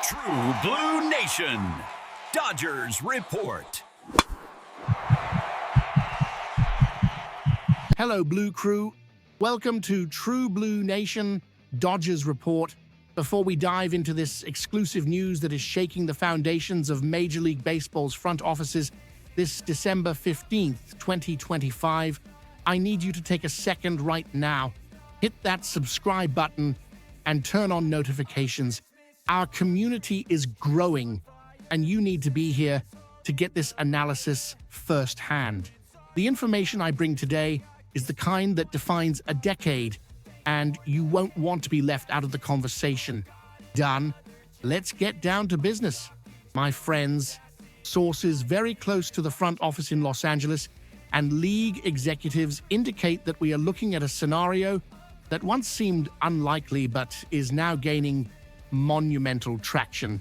True Blue Nation, Dodgers Report. Hello, Blue Crew. Welcome to True Blue Nation, Dodgers Report. Before we dive into this exclusive news that is shaking the foundations of Major League Baseball's front offices this December 15th, 2025, I need you to take a second right now. Hit that subscribe button and turn on notifications. Our community is growing, and you need to be here to get this analysis firsthand. The information I bring today is the kind that defines a decade, and you won't want to be left out of the conversation. Done. Let's get down to business. My friends, sources very close to the front office in Los Angeles and league executives indicate that we are looking at a scenario that once seemed unlikely but is now gaining monumental traction.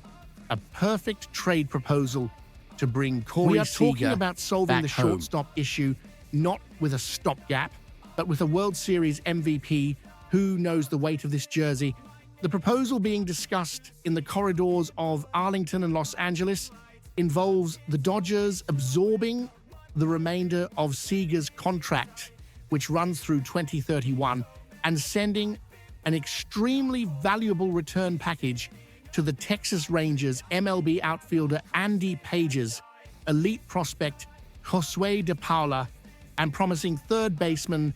A perfect trade proposal to bring Corey Seager. We are talking about solving the shortstop issue, not with a stopgap, but with a World Series MVP who knows the weight of this jersey. The proposal being discussed in the corridors of Arlington and Los Angeles involves the Dodgers absorbing the remainder of Seager's contract, which runs through 2031, and sending an extremely valuable return package to the Texas Rangers MLB outfielder Andy Pages, elite prospect Josue De Paula, and promising third baseman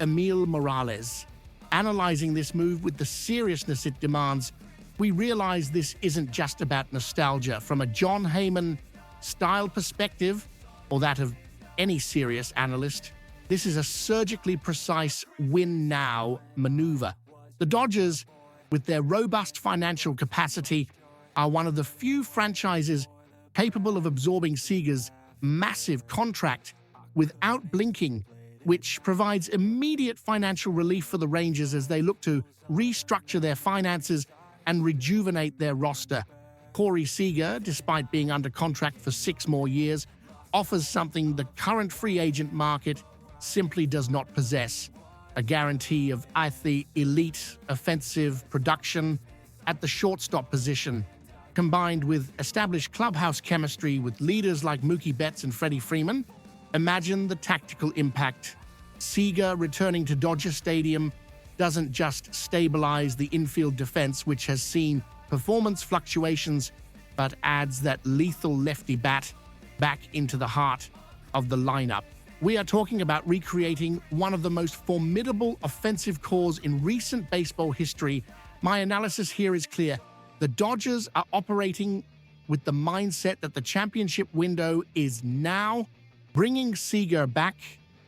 Emil Morales. Analyzing this move with the seriousness it demands, we realize this isn't just about nostalgia. From a Jon Heyman style perspective, or that of any serious analyst, this is a surgically precise win-now maneuver. The Dodgers, with their robust financial capacity, are one of the few franchises capable of absorbing Seager's massive contract without blinking, which provides immediate financial relief for the Rangers as they look to restructure their finances and rejuvenate their roster. Corey Seager, despite being under contract for 6 more years, offers something the current free agent market simply does not possess: a guarantee of elite offensive production at the shortstop position, combined with established clubhouse chemistry with leaders like Mookie Betts and Freddie Freeman. Imagine the tactical impact. Seager returning to Dodger Stadium doesn't just stabilize the infield defense, which has seen performance fluctuations, but adds that lethal lefty bat back into the heart of the lineup. We are talking about recreating one of the most formidable offensive cores in recent baseball history. My analysis here is clear. The Dodgers are operating with the mindset that the championship window is now. Bringing Seager back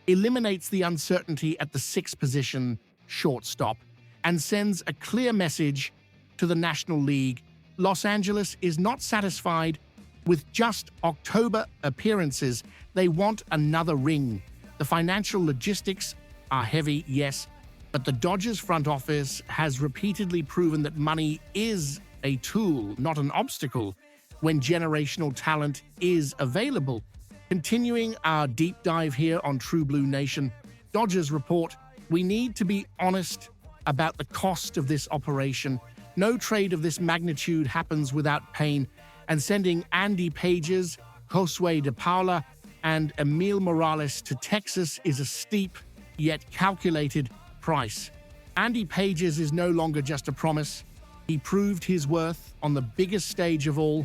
eliminates the uncertainty at the 6th position shortstop and sends a clear message to the National League. Los Angeles is not satisfied with just October appearances. They want another ring. The financial logistics are heavy, yes, but the Dodgers front office has repeatedly proven that money is a tool, not an obstacle, when generational talent is available. Continuing our deep dive here on True Blue Nation, Dodgers Report, we need to be honest about the cost of this operation. No trade of this magnitude happens without pain, and sending Andy Pages, Josue De Paula, and Emil Morales to Texas is a steep yet calculated price. Andy Pages is no longer just a promise. He proved his worth on the biggest stage of all,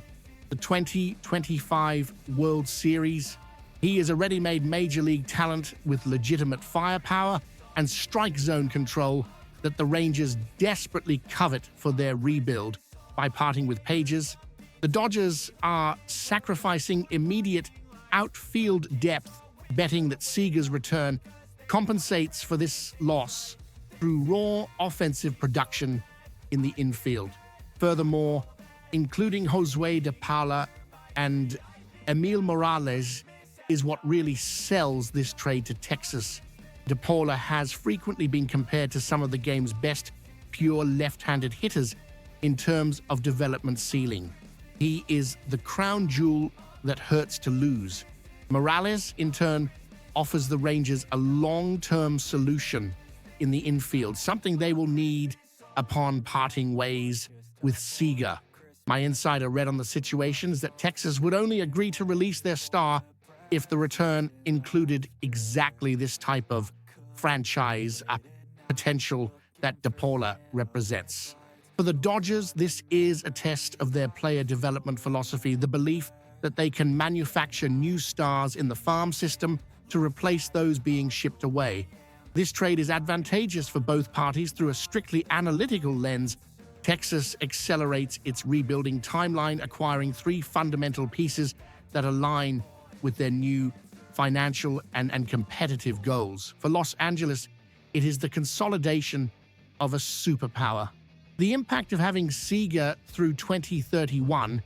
the 2025 World Series. He is a ready-made major league talent with legitimate firepower and strike zone control that the Rangers desperately covet for their rebuild. By parting with Pages, the Dodgers are sacrificing immediate outfield depth, betting that Seager's return compensates for this loss through raw offensive production in the infield. Furthermore, including Josue De Paula and Emil Morales is what really sells this trade to Texas. De Paula has frequently been compared to some of the game's best pure left-handed hitters in terms of development ceiling. He is the crown jewel that hurts to lose. Morales, in turn, offers the Rangers a long-term solution in the infield, something they will need upon parting ways with Seager. My insider read on the situation is that Texas would only agree to release their star if the return included exactly this type of franchise potential that DePaula represents. For the Dodgers, this is a test of their player development philosophy, the belief that they can manufacture new stars in the farm system to replace those being shipped away. This trade is advantageous for both parties through a strictly analytical lens. Texas accelerates its rebuilding timeline, acquiring 3 fundamental pieces that align with their new financial and competitive goals. For Los Angeles, it is the consolidation of a superpower. The impact of having Seager through 2031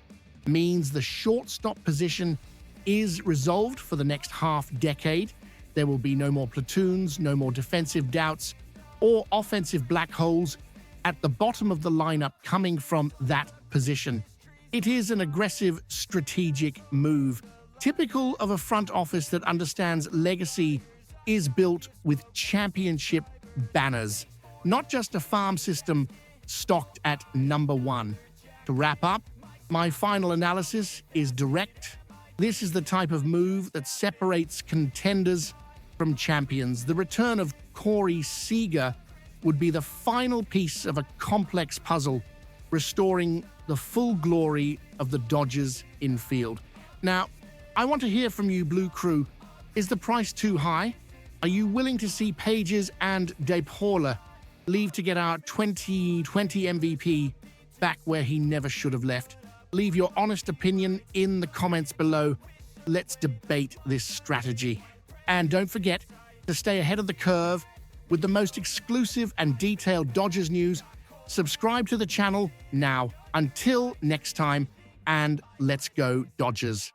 means the shortstop position is resolved for the next half-decade. There will be no more platoons, no more defensive doubts, or offensive black holes at the bottom of the lineup coming from that position. It is an aggressive, strategic move, typical of a front office that understands legacy is built with championship banners, not just a farm system stocked at number 1. To wrap up, my final analysis is direct. This is the type of move that separates contenders from champions. The return of Corey Seager would be the final piece of a complex puzzle, restoring the full glory of the Dodgers infield. Now, I want to hear from you, Blue Crew. Is the price too high? Are you willing to see Pages and DePaula leave to get our 2020 MVP back where he never should have left? Leave your honest opinion in the comments below. Let's debate this strategy. And don't forget to stay ahead of the curve with the most exclusive and detailed Dodgers news. Subscribe to the channel now. Until next time, and let's go Dodgers.